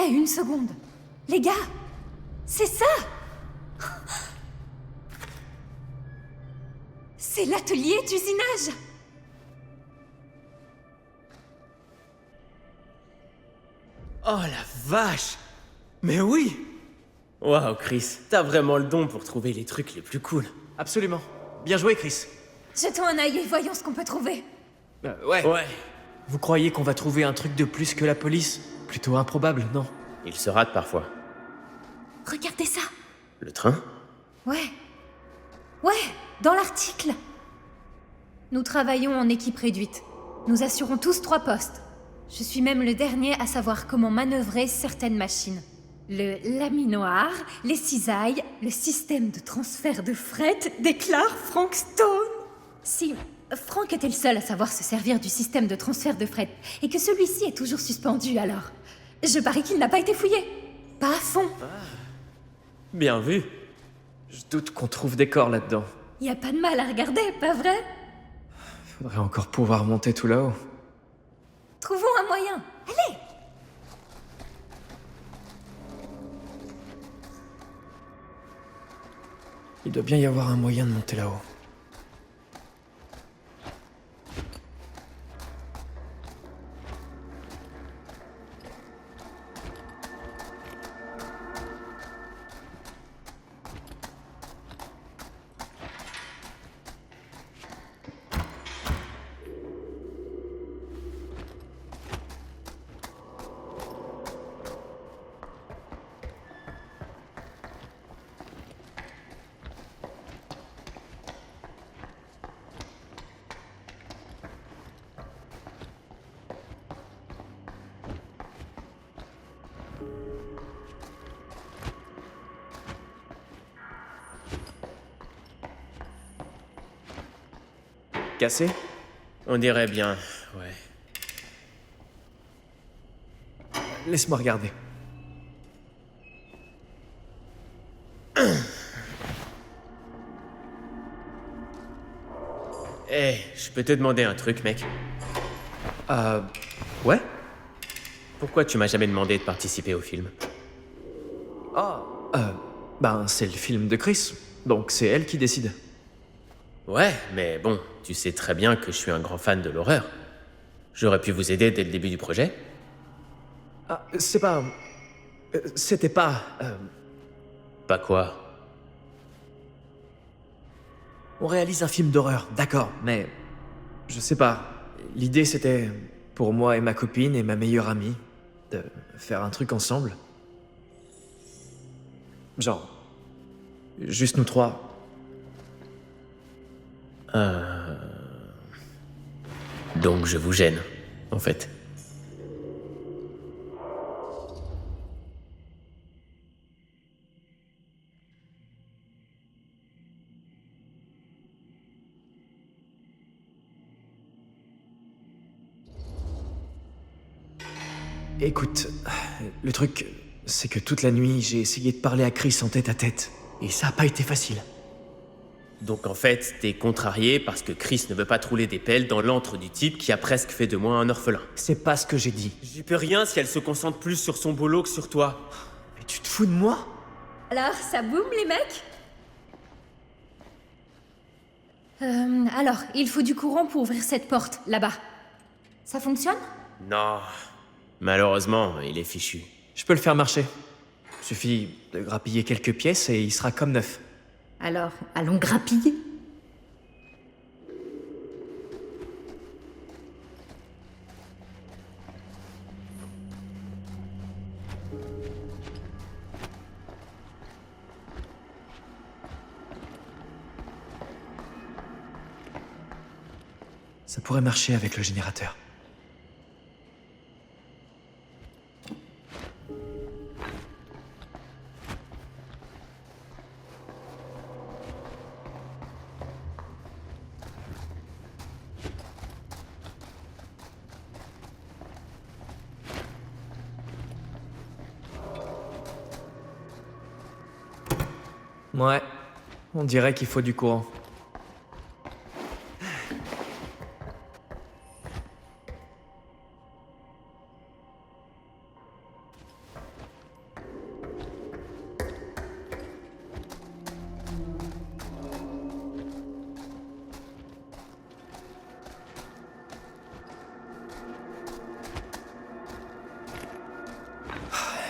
vrai, une seconde. Les gars, c'est ça! C'est l'atelier d'usinage! Oh la vache! Mais oui! Waouh, Chris, t'as vraiment le don pour trouver les trucs les plus cool. Absolument. Bien joué, Chris. Jetons un œil et voyons ce qu'on peut trouver. Ouais. Ouais, Vous croyez qu'on va trouver un truc de plus que la police? Plutôt improbable, non? il se rate parfois. Regardez ça! Le train? Ouais. Ouais, dans l'article. Nous travaillons en équipe réduite. Nous assurons tous 3 postes. Je suis même le dernier à savoir comment manœuvrer certaines machines. Le laminoir, les cisailles, le système de transfert de fret, déclare Frank Stone. Si Frank était le seul à savoir se servir du système de transfert de fret, et que celui-ci est toujours suspendu alors, je parie qu'il n'a pas été fouillé. Pas à fond. Bien vu. Je doute qu'on trouve des corps là-dedans. Y a pas de mal à regarder, pas vrai? Faudrait encore pouvoir monter tout là-haut. Trouvons un moyen. Allez! Il doit bien y avoir un moyen de monter là-haut. Cassé? On dirait bien, ouais. Laisse-moi regarder. Eh, je peux te demander un truc, mec? Ouais? Pourquoi tu m'as jamais demandé de participer au film? Ben, c'est le film de Chris, donc c'est elle qui décide. Ouais, mais bon, tu sais très bien que je suis un grand fan de l'horreur. J'aurais pu vous aider dès le début du projet. Ah, c'est pas... C'était pas... Pas quoi? On réalise un film d'horreur, d'accord, mais... Je sais pas. L'idée, c'était, pour moi et ma copine et ma meilleure amie, de faire un truc ensemble. Genre... Juste nous 3. Donc je vous gêne, en fait. Écoute, le truc, c'est que toute la nuit, j'ai essayé de parler à Chris en tête à tête. Et ça a pas été facile. Donc en fait, t'es contrarié parce que Chris ne veut pas te rouler des pelles dans l'antre du type qui a presque fait de moi un orphelin. C'est pas ce que j'ai dit. J'y peux rien si elle se concentre plus sur son boulot que sur toi. Mais tu te fous de moi? Alors, ça boum, les mecs? Alors, il faut du courant pour ouvrir cette porte, là-bas. Ça fonctionne? Non. Malheureusement, il est fichu. Je peux le faire marcher. Suffit de grappiller quelques pièces et il sera comme neuf. Alors, allons grappiller. Ça pourrait marcher avec le générateur. Ouais, on dirait qu'il faut du courant.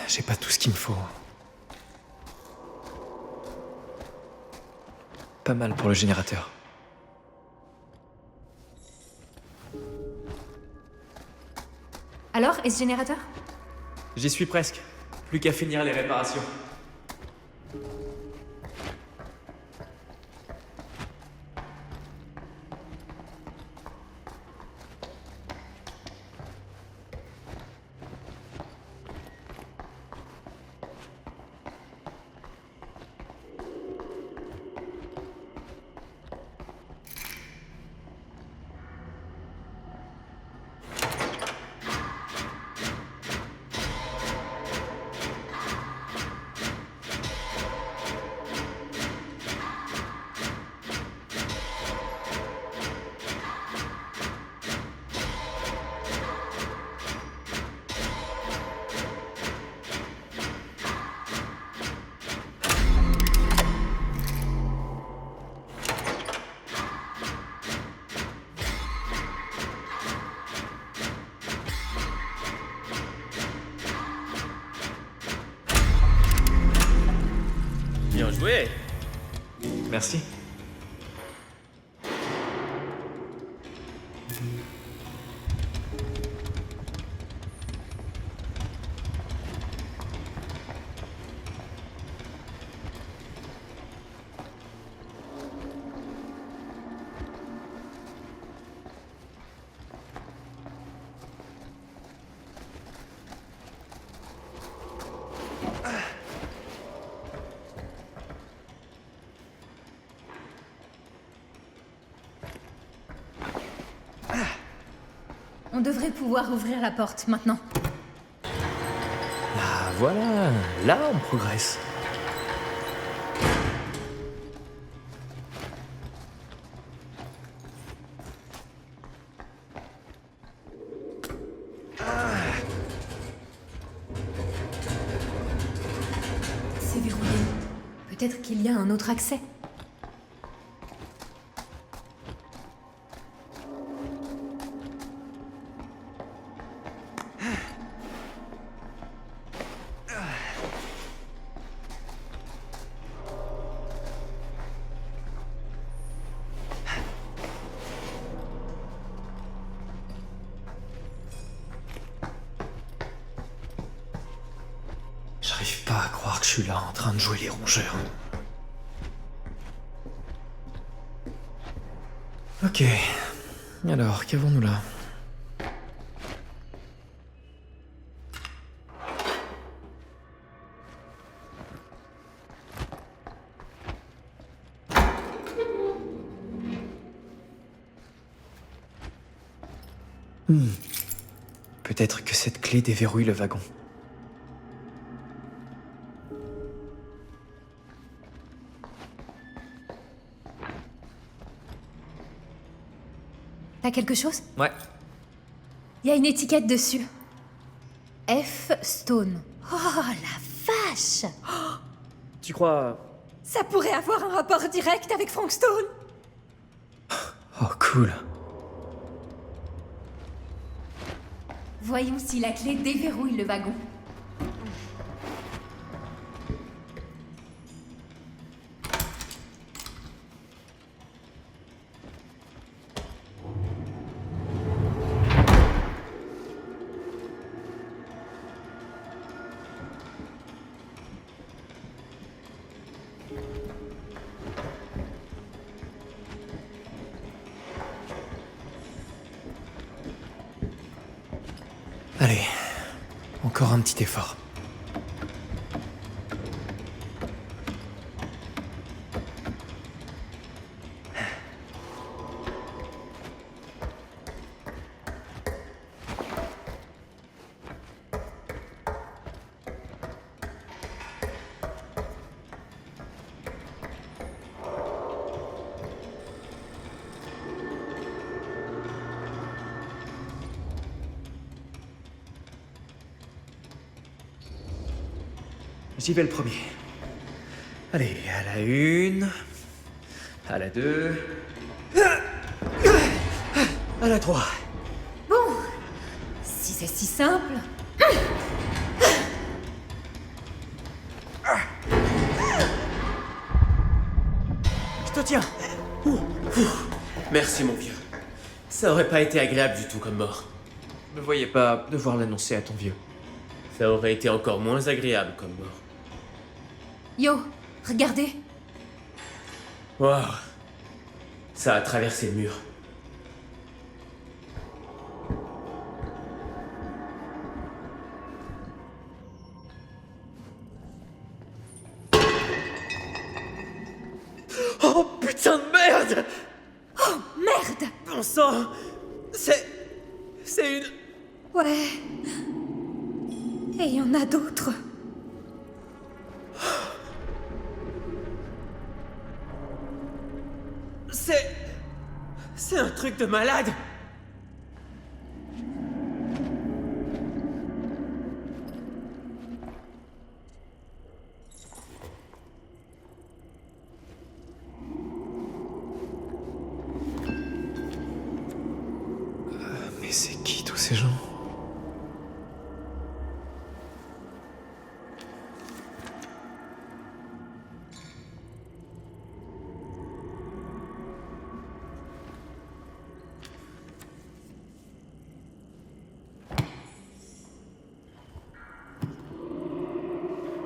j'ai pas tout ce qu'il me faut. Pas mal pour le générateur. Alors, et ce générateur? J'y suis presque. Plus qu'à finir les réparations. Bien joué. Merci. On devrait pouvoir ouvrir la porte maintenant. Ah voilà, là on progresse. C'est verrouillé. Peut-être qu'il y a un autre accès. J'arrive pas à croire que je suis là en train de jouer les rongeurs. Ok. Alors, qu'avons-nous là? Peut-être que cette clé déverrouille le wagon. T'as quelque chose? Ouais. Il y a une étiquette dessus. F. Stone. Oh la vache! Tu crois... Ça pourrait avoir un rapport direct avec Frank Stone. Oh, cool. Voyons si la clé déverrouille le wagon. Allez, encore un petit effort. J'y vais le premier. Allez, à la une, à la deux, à la trois. Bon, si c'est si simple. Merci, mon vieux. Ça aurait pas été agréable du tout comme mort. Ne voyais pas devoir l'annoncer à ton vieux. Ça aurait été encore moins agréable comme mort. Yo, regardez. Waouh. Ça a traversé le mur. Oh putain de merde! Merde! Bon sang! C'est une... Ouais. Et il y en a d'autres. C'est un truc de malade! Mais c'est qui tous ces gens?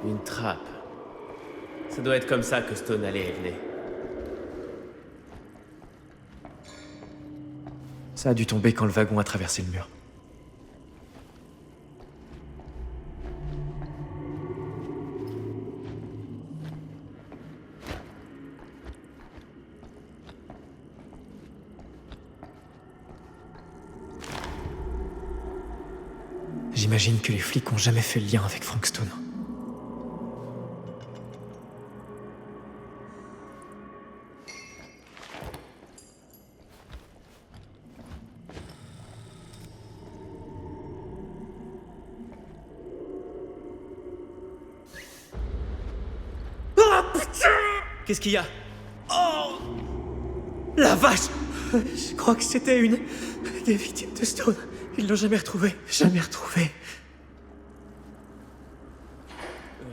Une trappe. Ça doit être comme ça que Stone allait et venait. Ça a dû tomber quand le wagon a traversé le mur. J'imagine que les flics ont jamais fait le lien avec Frank Stone. Qu'est-ce qu'il y a? Oh! La vache! Je crois que c'était une des victimes de Stone. Ils l'ont jamais retrouvée. Jamais retrouvée.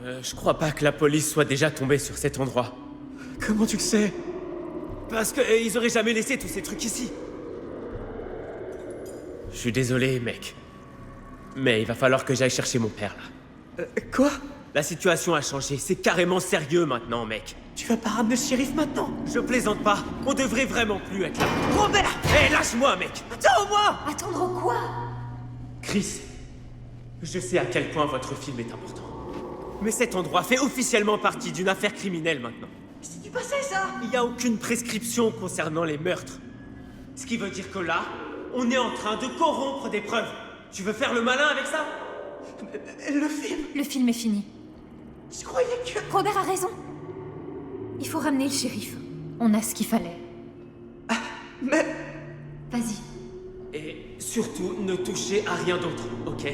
Je crois pas que la police soit déjà tombée sur cet endroit. Comment tu le sais? Parce que ils auraient jamais laissé tous ces trucs ici. Je suis désolé, mec. Mais il va falloir que j'aille chercher mon père, là. Quoi? La situation a changé. C'est carrément sérieux maintenant, mec. Tu vas pas ramener le shérif maintenant? Je plaisante pas. On devrait vraiment plus être là. Robert! Hé, lâche-moi, mec! Attends-moi! Attendre quoi? Chris, je sais à quel point votre film est important. Mais cet endroit fait officiellement partie d'une affaire criminelle maintenant. C'est du passé, ça! Il n'y a aucune prescription concernant les meurtres. Ce qui veut dire que là, on est en train de corrompre des preuves. Tu veux faire le malin avec ça? Le film! Le film est fini. Je croyais que... Robert a raison. Il faut ramener le shérif. On a ce qu'il fallait. Mais... Vas-y. Et surtout, ne touchez à rien d'autre, ok?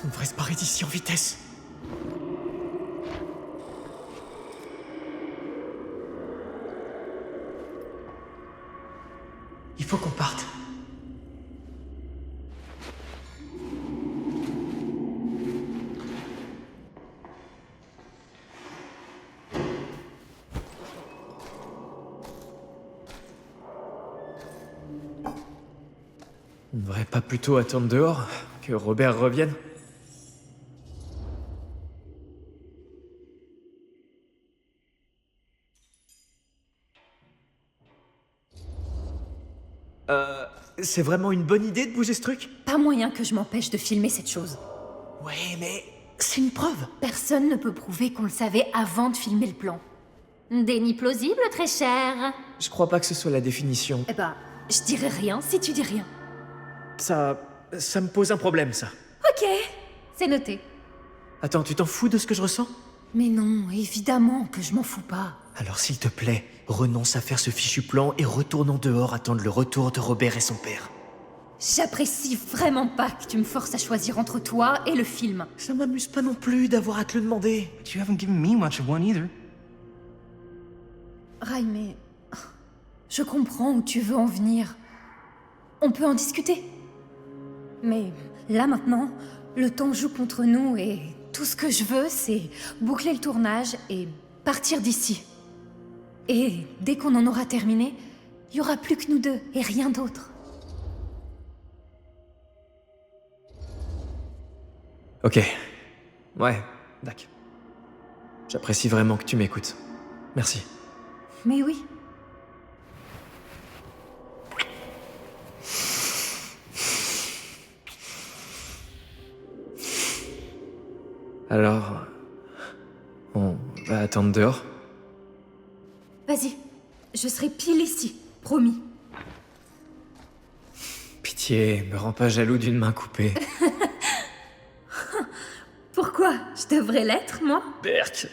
On devrait se barrer d'ici en vitesse. Il faut qu'on parte. On ne devrait pas plutôt attendre dehors que Robert revienne? C'est vraiment une bonne idée de bouger ce truc? Pas moyen que je m'empêche de filmer cette chose. Ouais, mais c'est une preuve. Personne ne peut prouver qu'on le savait avant de filmer le plan. Déni plausible, très cher. Je crois pas que ce soit la définition. Eh ben, je dirai rien si tu dis rien. Ça me pose un problème, ça. Ok, c'est noté. Attends, tu t'en fous de ce que je ressens? Mais non, évidemment que je m'en fous pas. Alors s'il te plaît, renonce à faire ce fichu plan et retournons dehors attendre le retour de Robert et son père. J'apprécie vraiment pas que tu me forces à choisir entre toi et le film. Ça m'amuse pas non plus d'avoir à te le demander. But you haven't given me much of one either. Rai, mais... Je comprends où tu veux en venir. On peut en discuter. Mais là maintenant, le temps joue contre nous et tout ce que je veux, c'est boucler le tournage et partir d'ici. Et dès qu'on en aura terminé, il y aura plus que nous deux et rien d'autre. Ok. Ouais, d'accord. J'apprécie vraiment que tu m'écoutes. Merci. Mais oui. Alors... on va attendre dehors? Vas-y, je serai pile ici, promis. Pitié, me rends pas jaloux d'une main coupée. Pourquoi? Je devrais l'être, moi? Berk.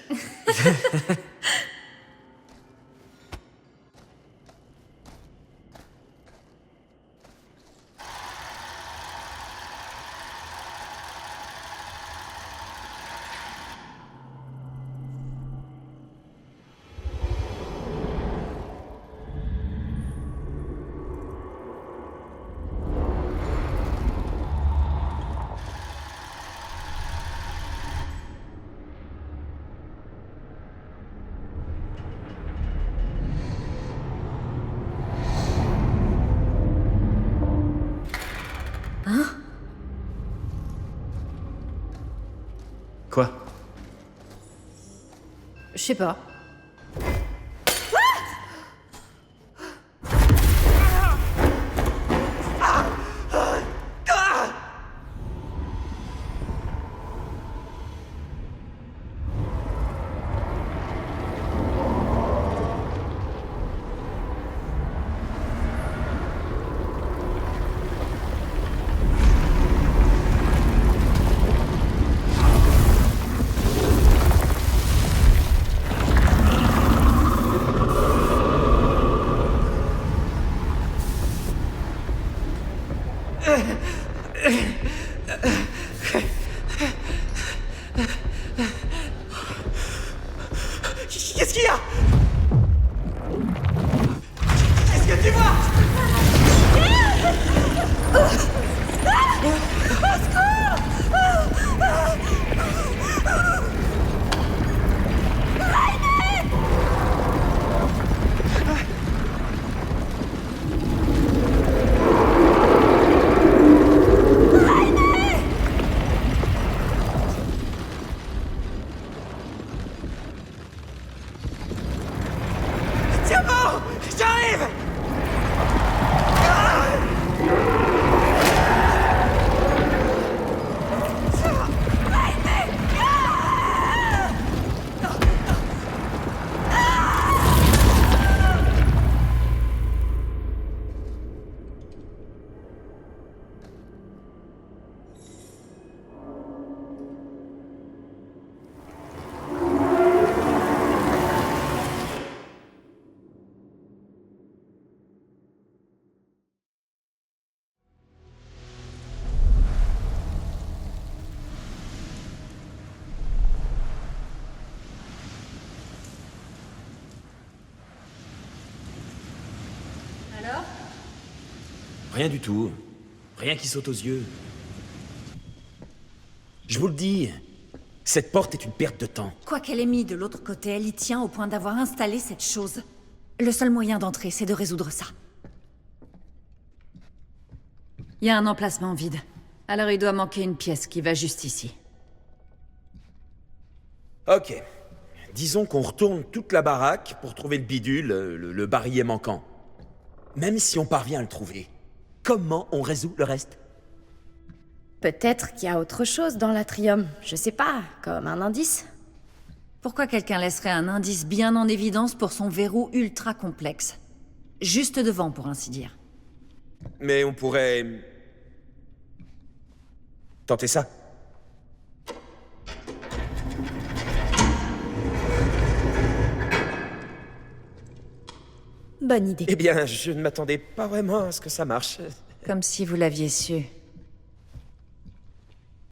Quoi? Je sais pas. Qu'est-ce qu'il y a? Qu'est-ce que tu vois? Tiens bon, j'arrive. Alors? Rien du tout. Rien qui saute aux yeux. Je vous le dis, cette porte est une perte de temps. Quoi qu'elle ait mis de l'autre côté, elle y tient au point d'avoir installé cette chose. Le seul moyen d'entrer, c'est de résoudre ça. Il y a un emplacement vide. Alors il doit manquer une pièce qui va juste ici. Ok. Disons qu'on retourne toute la baraque pour trouver le bidule, le barillet manquant. Même si on parvient à le trouver, comment on résout le reste? Peut-être qu'il y a autre chose dans l'atrium. Je sais pas, comme un indice. Pourquoi quelqu'un laisserait un indice bien en évidence pour son verrou ultra complexe? Juste devant, pour ainsi dire. Mais on pourrait... tenter ça. Bonne idée. Eh bien, je ne m'attendais pas vraiment à ce que ça marche. Comme si vous l'aviez su.